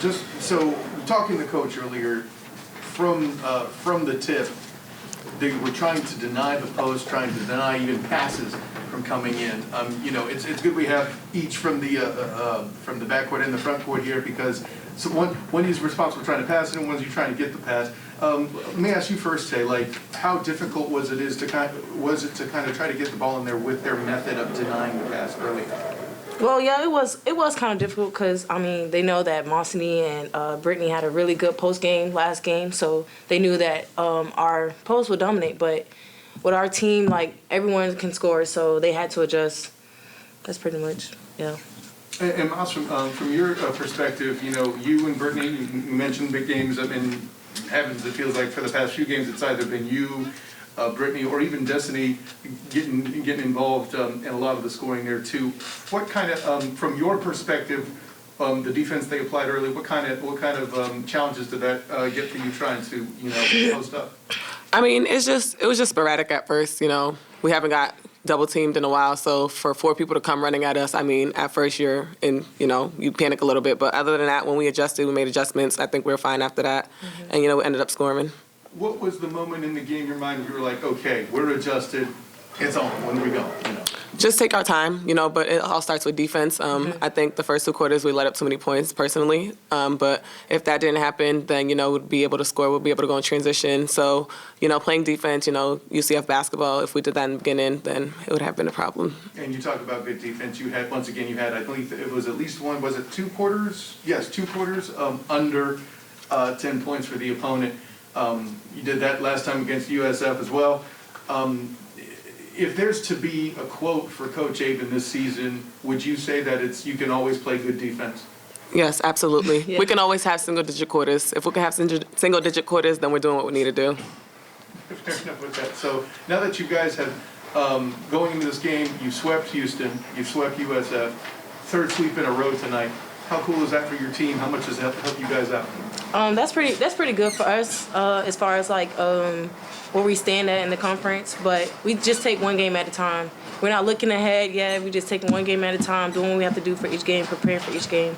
Just so talking to Coach earlier, from the tip, they were trying to deny the post, trying to deny even passes from coming in. It's good we have each from the backcourt and the front court here, because so one is responsible for trying to pass it and one's you trying to get the pass. Let me ask you first, Tay, how difficult was it to kind of try to get the ball in there with their method of denying the pass early? Well, yeah, it was kind of difficult because, they know that Masseny and Brittany had a really good post-game last game, so they knew that our post would dominate. But with our team, everyone can score, so they had to adjust. That's pretty much, yeah. And Mas, from your perspective, you and Brittany, you mentioned big games. Heavens, it feels like for the past few games, it's either been you, Brittany, or even Destiny getting involved in a lot of the scoring there too. What kind of, from your perspective, the defense they applied early, what kind of challenges did that get for you trying to post up? It was just sporadic at first. We haven't got double teamed in a while, so for 4 people to come running at us, at first you're in, you panic a little bit. But other than that, when we made adjustments. I think we were fine after that, and we ended up scoring. What was the moment in the game in your mind where you were like, okay, we're adjusted, it's on, when do we go? Just take our time, but it all starts with defense. I think the first 2 quarters we let up too many points personally, but if that didn't happen, then, we'd be able to score, we'd be able to go in transition. So, playing defense, UCF basketball, if we did that in the beginning, then it would have been a problem. And you talk about good defense. You had, I believe it was at least one, was it 2 quarters? Yes, 2 quarters under 10 points for the opponent. You did that last time against USF as well. If there's to be a quote for Coach Aben this season, would you say that you can always play good defense? Yes, absolutely. Yeah. We can always have single-digit quarters. If we can have single-digit quarters, then we're doing what we need to do. Fair enough with that. So now that you guys have, going into this game, you swept Houston, you swept USF, 3rd sweep in a row tonight. How cool is that for your team? How much does that help you guys out? That's pretty good for us as far as where we stand at in the conference. But we just take one game at a time. We're not looking ahead yet. We just taking one game at a time, doing what we have to do for each game, preparing for each game.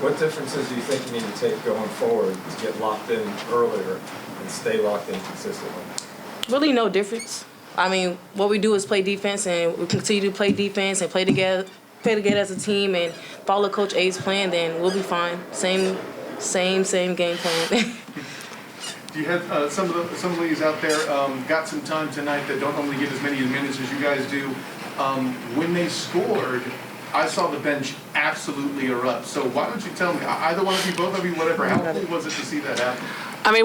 What differences do you think you need to take going forward to get locked in earlier and stay locked in consistently? Really no difference. What we do is play defense, and we continue to play defense and play together as a team and follow Coach A's plan, then we'll be fine. Same game plan. You had some of the ladies out there got some time tonight that don't normally get as many minutes as you guys do. When they scored, I saw the bench absolutely erupt. So why don't you tell me, either one of you, both of you, whatever, how cool was it to see that happen?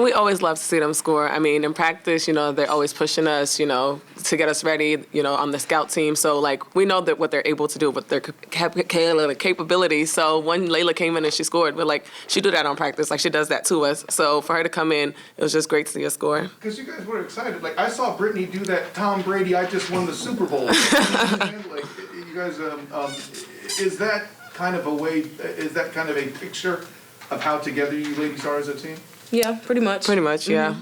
We always love to see them score. In practice, they're always pushing us, to get us ready, on the scout team. So, we know that what they're able to do with their capabilities. So when Layla came in and she scored, we're she do that on practice. She does that to us. So for her to come in, it was just great to see her score. Because you guys were excited. I saw Brittany do that Tom Brady, I just won the Super Bowl. You guys, is that kind of a picture of how together you ladies are as a team? Yeah, pretty much. Pretty much, yeah.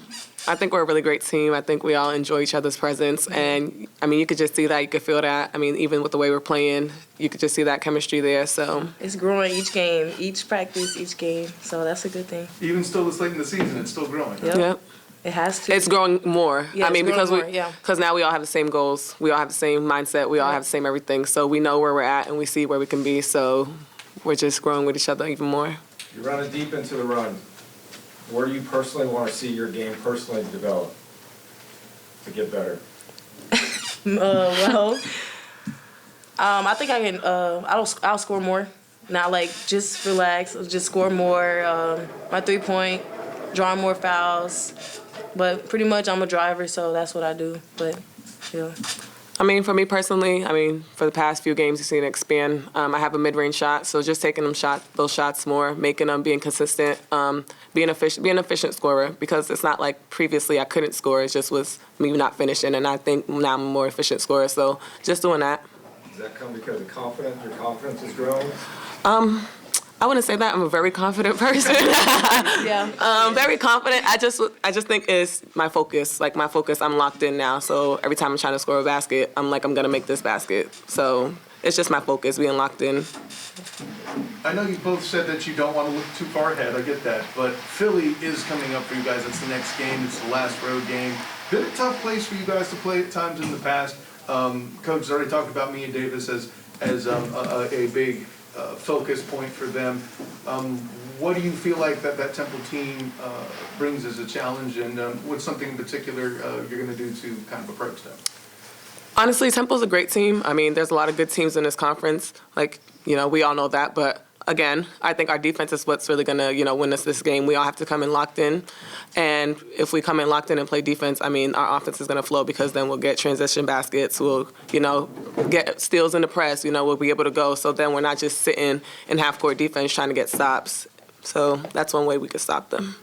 I think we're a really great team. I think we all enjoy each other's presence. And, you could just see that. You could feel that. Even with the way we're playing, you could just see that chemistry there. So it's growing each game, each practice, each game. So that's a good thing. Even still this late in the season, it's still growing. Yep. It has to. It's growing more. Yeah, because now we all have the same goals. We all have the same mindset. We all have the same everything. So we know where we're at and we see where we can be. So we're just growing with each other even more. You're running deep into the run. Where do you personally want to see your game personally develop to get better? I think I can. I'll score more. Not just relax. Just score more. My 3-point, drawing more fouls. But pretty much I'm a driver, so that's what I do. But yeah. For me personally, for the past few games, you've seen it expand. I have a mid-range shot, so just taking those shots more, making them, being consistent, being an efficient scorer, because it's not like previously I couldn't score. It just was me not finishing, and I think now I'm a more efficient scorer. So just doing that. Does that come because of confidence? Your confidence is growing? I wouldn't say that. I'm a very confident person. Yeah. Very confident. I just think it's my focus. I'm locked in now. So every time I'm trying to score a basket, I'm I'm going to make this basket. So it's just my focus, being locked in. I know you both said that you don't want to look too far ahead, I get that, but Philly is coming up for you guys. It's the next game, it's the last road game. Been a tough place for you guys to play at times in the past. Coach has already talked about me and Davis as a big focus point for them. What do you feel like that Temple team brings as a challenge, and what's something in particular you're going to do to kind of approach them? Honestly, Temple's a great team. I mean, there's a lot of good teams in this conference. Like, we all know that. But again, I think our defense is what's really going to, win us this game. We all have to come in locked in. And if we come in locked in and play defense, I mean, our offense is going to flow because then we'll get transition baskets. We'll, get steals in the press. We'll be able to go. So then we're not just sitting in half-court defense trying to get stops. So that's one way we could stop them.